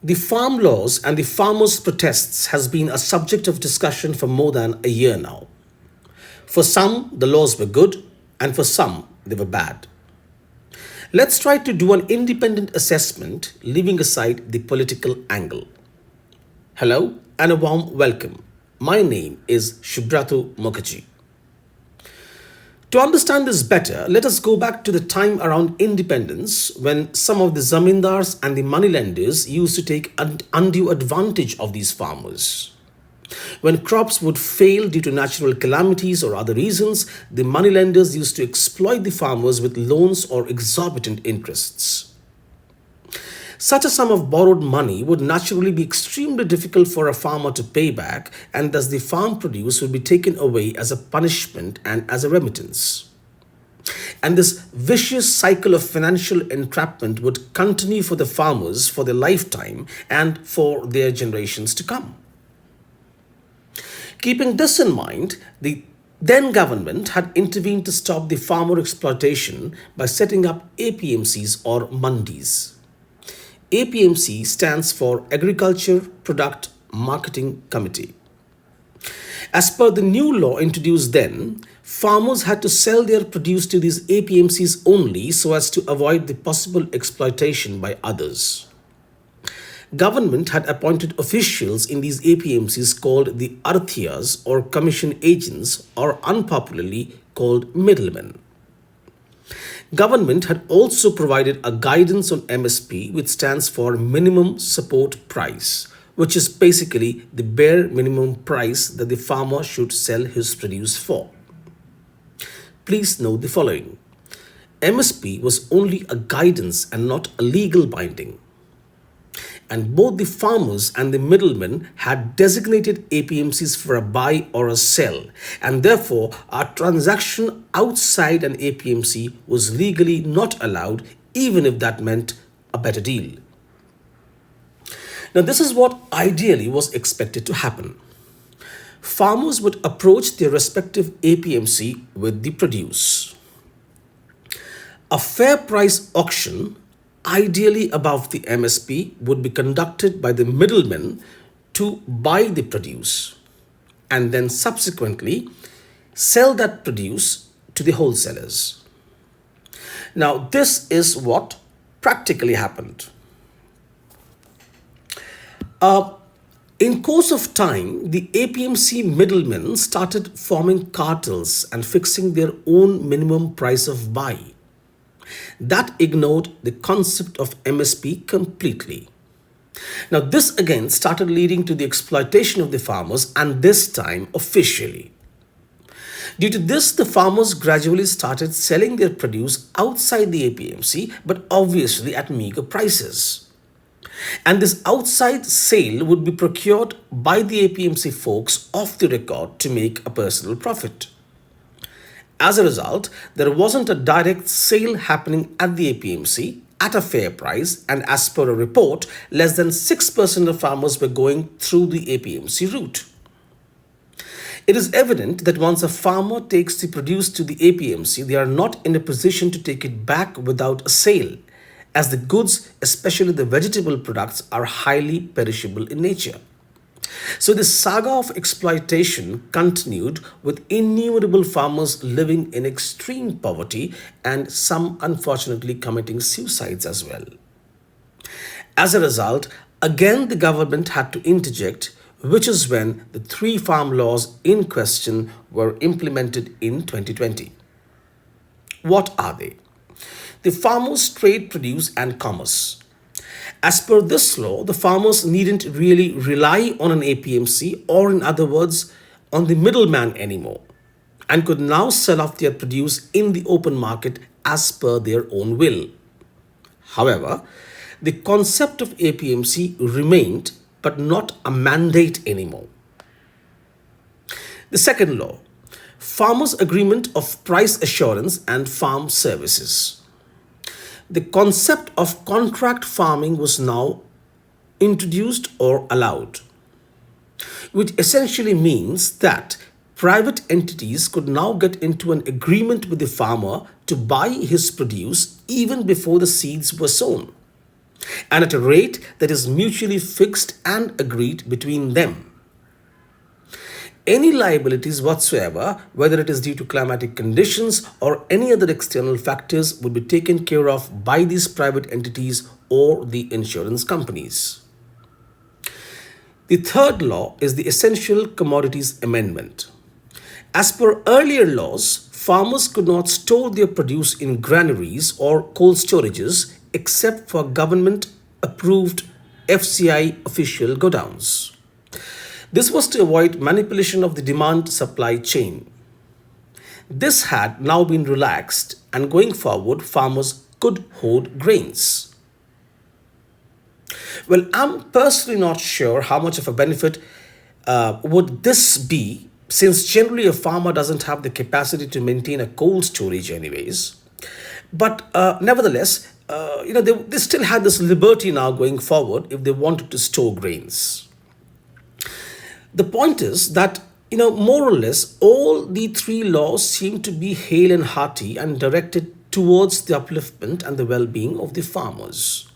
The farm laws and the farmers' protests has been a subject of discussion for more than a year now. For some, the laws were good, and for some, they were bad. Let's try to do an independent assessment, leaving aside the political angle. Hello and a warm welcome. My name is Shubhratu Mukherjee. To understand this better, let us go back to the time around independence when some of the zamindars and the moneylenders used to take undue advantage of these farmers. When crops would fail due to natural calamities or other reasons, the moneylenders used to exploit the farmers with loans or exorbitant interests. Such a sum of borrowed money would naturally be extremely difficult for a farmer to pay back, and thus the farm produce would be taken away as a punishment and as a remittance. And this vicious cycle of financial entrapment would continue for the farmers for their lifetime and for their generations to come. Keeping this in mind, the then government had intervened to stop the farmer exploitation by setting up APMCs or mandis. APMC stands for Agriculture Product Marketing Committee. As per the new law introduced then, farmers had to sell their produce to these APMCs only so as to avoid the possible exploitation by others. Government had appointed officials in these APMCs called the Arthiyas or commission agents or unpopularly called middlemen. Government had also provided a guidance on MSP, which stands for Minimum Support Price, which is basically the bare minimum price that the farmer should sell his produce for. Please note the following. MSP was only a guidance and not a legal binding. And both the farmers and the middlemen had designated APMCs for a buy or a sell, and therefore a transaction outside an APMC was legally not allowed, even if that meant a better deal. Now, this is what ideally was expected to happen. Farmers would approach their respective APMC with the produce. A fair price auction, ideally above the MSP, would be conducted by the middlemen to buy the produce and then subsequently sell that produce to the wholesalers. Now, this is what practically happened. In course of time, the APMC middlemen started forming cartels and fixing their own minimum price of buy. That ignored the concept of MSP completely. Now, this again started leading to the exploitation of the farmers, and this time officially. Due to this, the farmers gradually started selling their produce outside the APMC, but obviously at meager prices. And this outside sale would be procured by the APMC folks off the record to make a personal profit. As a result, there wasn't a direct sale happening at the APMC at a fair price, and as per a report, less than 6% of farmers were going through the APMC route. It is evident that once a farmer takes the produce to the APMC, they are not in a position to take it back without a sale, as the goods, especially the vegetable products, are highly perishable in nature. So the saga of exploitation continued with innumerable farmers living in extreme poverty and some unfortunately committing suicides as well. As a result, again the government had to interject, which is when the three farm laws in question were implemented in 2020. What are they? The Farmers Trade Produce and Commerce. As per this law, the farmers needn't really rely on an APMC, or in other words, on the middleman anymore, and could now sell off their produce in the open market as per their own will. However, the concept of APMC remained, but not a mandate anymore. The second law, Farmers Agreement of Price Assurance and Farm Services. The concept of contract farming was now introduced or allowed, which essentially means that private entities could now get into an agreement with the farmer to buy his produce even before the seeds were sown. and at a rate that is mutually fixed and agreed between them. Any liabilities whatsoever, whether it is due to climatic conditions or any other external factors, would be taken care of by these private entities or the insurance companies. The third law is the Essential Commodities Amendment. As per earlier laws, farmers could not store their produce in granaries or cold storages except for government approved FCI official godowns. This was to avoid manipulation of the demand supply chain. This had now been relaxed, and going forward, farmers could hoard grains. Well, I'm personally not sure how much of a benefit would this be, since generally a farmer doesn't have the capacity to maintain a cold storage, anyways. But nevertheless, they still had this liberty now going forward if they wanted to store grains. The point is that, more or less, all the three laws seem to be hale and hearty and directed towards the upliftment and the well being of the farmers.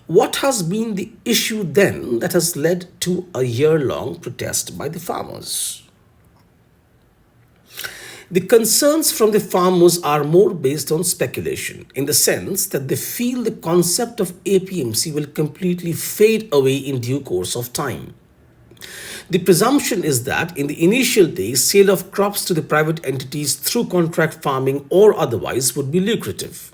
What has been the issue then that has led to a year long protest by the farmers? The concerns from the farmers are more based on speculation, in the sense that they feel the concept of APMC will completely fade away in due course of time. The presumption is that in the initial days, sale of crops to the private entities through contract farming or otherwise would be lucrative.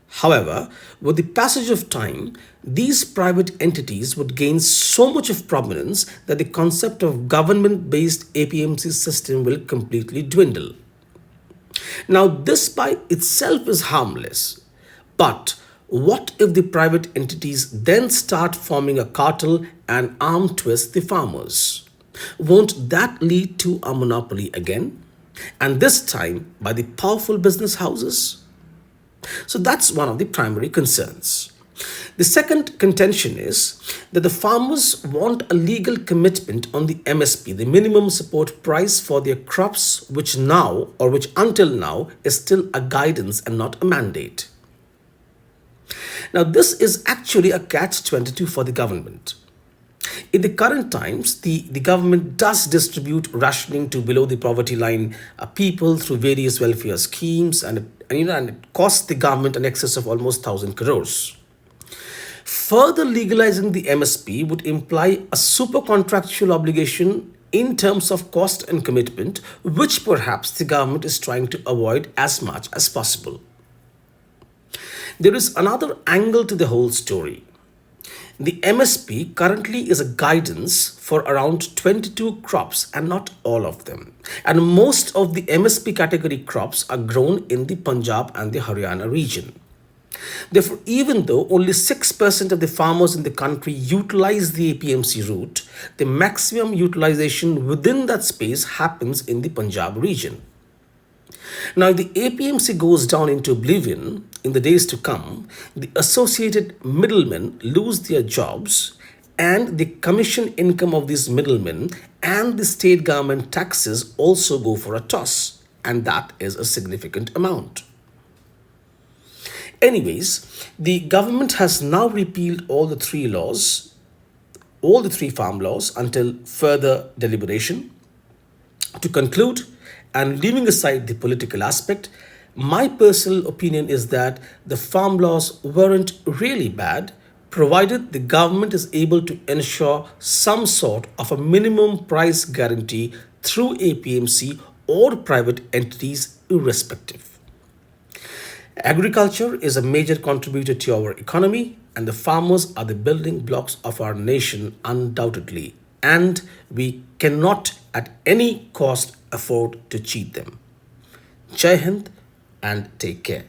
However, with the passage of time, these private entities would gain so much of prominence that the concept of government based APMC system will completely dwindle. Now, this by itself is harmless, but what if the private entities then start forming a cartel and arm twist the farmers? Won't that lead to a monopoly again? And this time by the powerful business houses? So that's one of the primary concerns. The second contention is that the farmers want a legal commitment on the MSP, the minimum support price for their crops, which now or which until now is still a guidance and not a mandate. Now, this is actually a catch 22 for the government. In the current times, the government does distribute rationing to below the poverty line people through various welfare schemes, and it costs the government an excess of almost 1,000 crores. Further legalizing the MSP would imply a super contractual obligation in terms of cost and commitment, which perhaps the government is trying to avoid as much as possible. There is another angle to the whole story. The MSP currently is a guidance for around 22 crops and not all of them. And most of the MSP category crops are grown in the Punjab and the Haryana region. Therefore, even though only 6% of the farmers in the country utilize the APMC route, the maximum utilization within that space happens in the Punjab region. Now, if the APMC goes down into oblivion in the days to come, the associated middlemen lose their jobs, and the commission income of these middlemen and the state government taxes also go for a toss, and that is a significant amount. Anyways, the government has now repealed all the three farm laws until further deliberation. To conclude, and leaving aside the political aspect, my personal opinion is that the farm laws weren't really bad, provided the government is able to ensure some sort of a minimum price guarantee through APMC or private entities, irrespective. Agriculture is a major contributor to our economy, and the farmers are the building blocks of our nation, undoubtedly. And we cannot at any cost afford to cheat them. Jai Hind and take care.